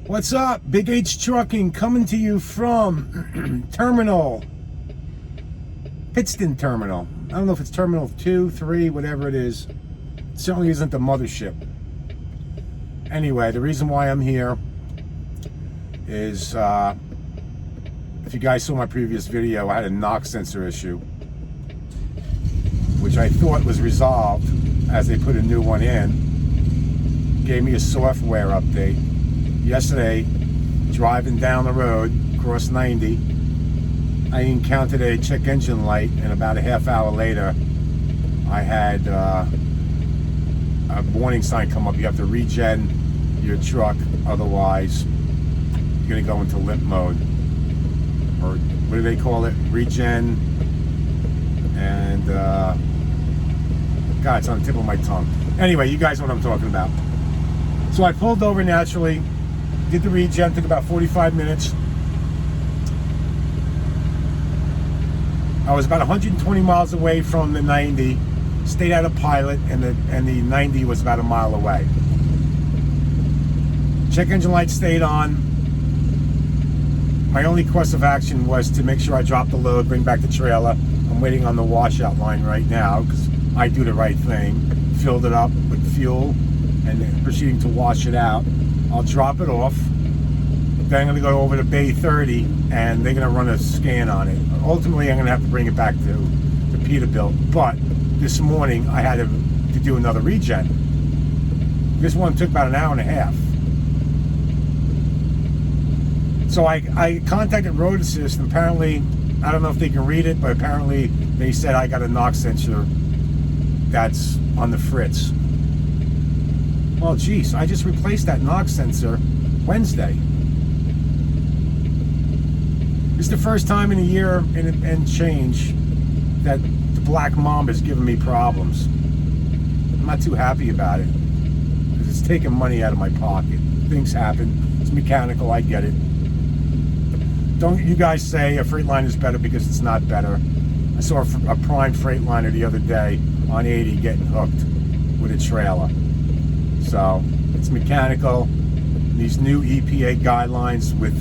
What's up? BigH Trucking coming to you from Terminal. Pittston Terminal. I don't know if it's Terminal 2, 3, whatever it is. It certainly isn't the mothership. Anyway, the reason why I'm here is, if you guys saw my previous video, I had a knock sensor issue, which I thought was resolved as they put a new one in. Gave me a software update. Yesterday, driving down the road, across 90, I encountered a check engine light, and about a half hour later, I had a warning sign come up. You have to regen your truck, otherwise you're going to go into limp mode. Or what do they call it? Regen, and God, it's on the tip of my tongue. Anyway, you guys know what I'm talking about. So I pulled over naturally, did the regen, took about 45 minutes. I was about 120 miles away from the 90, stayed at a pilot, and the 90 was about a mile away. Check engine light stayed on. My only course of action was to make sure I dropped the load, bring back the trailer. I'm waiting on the washout line right now because I do the right thing. Filled it up with fuel and then proceeding to wash it out. I'll drop it off. Then I'm going to go over to Bay 30 and they're going to run a scan on it. Ultimately, I'm going to have to bring it back to Peterbilt. But this morning, I had to do another regen. This one took about an hour and a half. So I contacted Road Assist, and apparently, I don't know if they can read it, but apparently they said I got a knock sensor that's on the fritz. Well, geez, I just replaced that knock sensor Wednesday. It's the first time in a year and change that the Black Mamba has given me problems. I'm not too happy about it because it's taking money out of my pocket. Things happen. It's mechanical. I get it. Don't you guys say a Freightliner is better because it's not better. I saw a prime Freightliner the other day on 80 getting hooked with a trailer. So it's mechanical. These new EPA guidelines with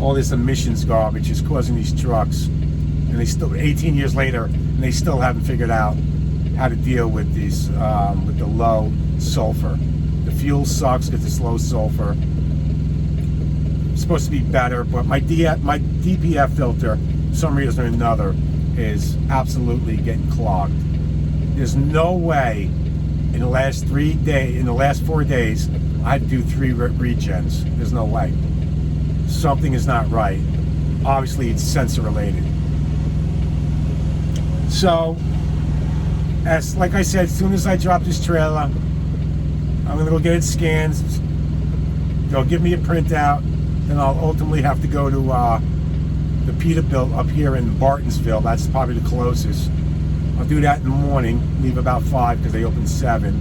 all this emissions garbage is causing these trucks, and they still 18 years later, and they still haven't figured out how to deal with these with the low sulfur. The fuel sucks because it's low sulfur. It's supposed to be better, but my DPF filter, for some reason or another, is absolutely getting clogged. There's no way in the last 4 days I had to do 3 regens. There's no way. Something is not right. Obviously, it's sensor related. So, like I said, as soon as I drop this trailer, I'm gonna go get it scanned. They'll give me a printout. Then I'll ultimately have to go to the Peterbilt up here in Bartonsville. That's probably the closest. I'll do that in the morning, leave about 5 because they open 7.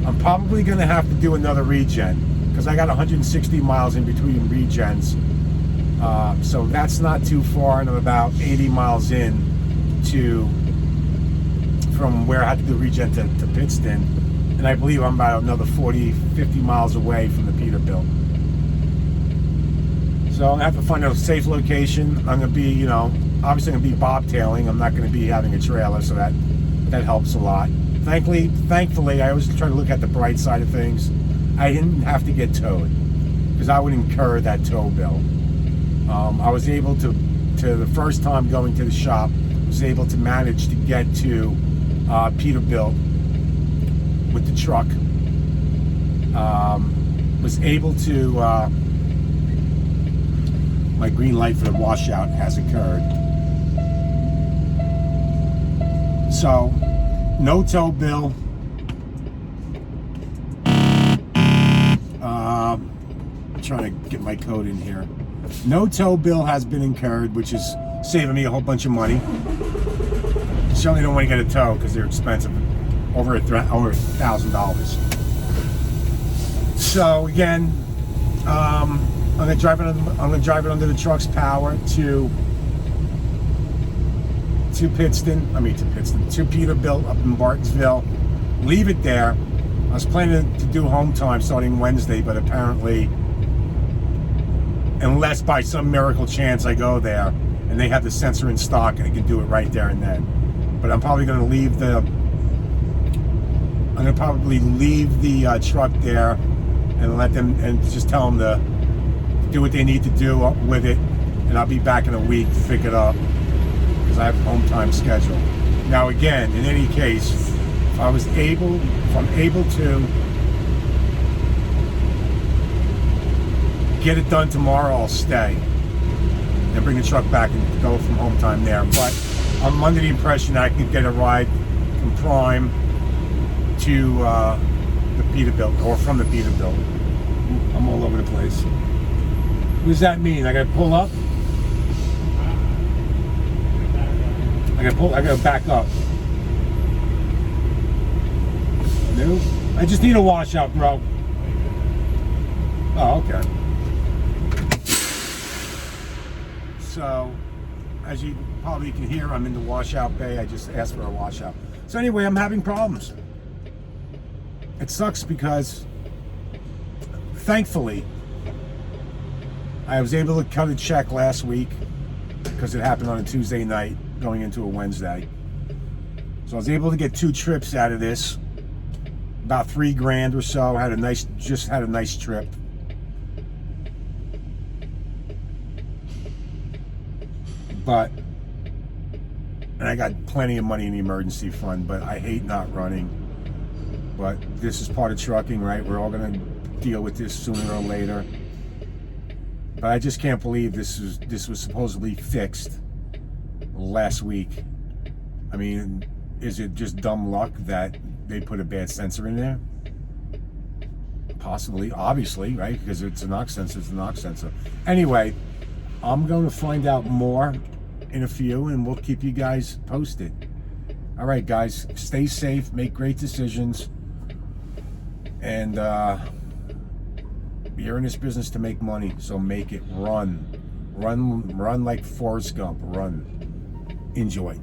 I'm probably going to have to do another regen because I got 160 miles in between regens. So that's not too far, and I'm about 80 miles in from where I had to do regen to Pittston. And I believe I'm about another 40, 50 miles away from the Peterbilt. So I'm going to have to find a safe location. I'm going to be, obviously going to be bobtailing. I'm not going to be having a trailer, so that helps a lot. Thankfully, I always try to look at the bright side of things. I didn't have to get towed because I would incur that tow bill. I was able to the first time going to the shop, was able to manage to get to Peterbilt with the truck. Was able to... my green light for the washout has occurred. So, no tow bill. I'm trying to get my code in here. No tow bill has been incurred, which is saving me a whole bunch of money. Certainly don't want to get a tow because they're expensive, over $1,000. So again, I'm gonna drive it under the truck's power to Peterbilt up in Bartonsville. Leave it there. I was planning to do home time starting Wednesday, but apparently unless by some miracle chance I go there and they have the sensor in stock and it can do it right there and then. But I'm probably going to leave the truck there and let them, and just tell them to do what they need to do with it, and I'll be back in a week to pick it up because I have home time scheduled. Now again, in any case, if I'm able to get it done tomorrow, I'll stay and bring the truck back and go from home time there. But I'm under the impression I can get a ride from Prime to the Peterbilt, or from the Peterbilt. I'm all over the place. What does that mean? I gotta pull up? I gotta back up. No? I just need a washout, bro. Oh, okay. So, as you probably can hear, I'm in the washout bay. I just asked for a washout. So anyway, I'm having problems. It sucks because, thankfully, I was able to cut a check last week because it happened on a Tuesday night going into a Wednesday. So I was able to get 2 trips out of this, about $3,000 or so. Just had a nice trip. And I got plenty of money in the emergency fund, but I hate not running. But this is part of trucking, right? We're all gonna deal with this sooner or later. But I just can't believe this was supposedly fixed last week. I mean, is it just dumb luck that they put a bad sensor in there? Possibly, obviously, right? Because it's a knock sensor, it's a knock sensor. Anyway, I'm going to find out more in a few, and we'll keep you guys posted. All right, guys, stay safe, make great decisions, and you're in this business to make money, so make it. Run like Forrest Gump. Run. Enjoy.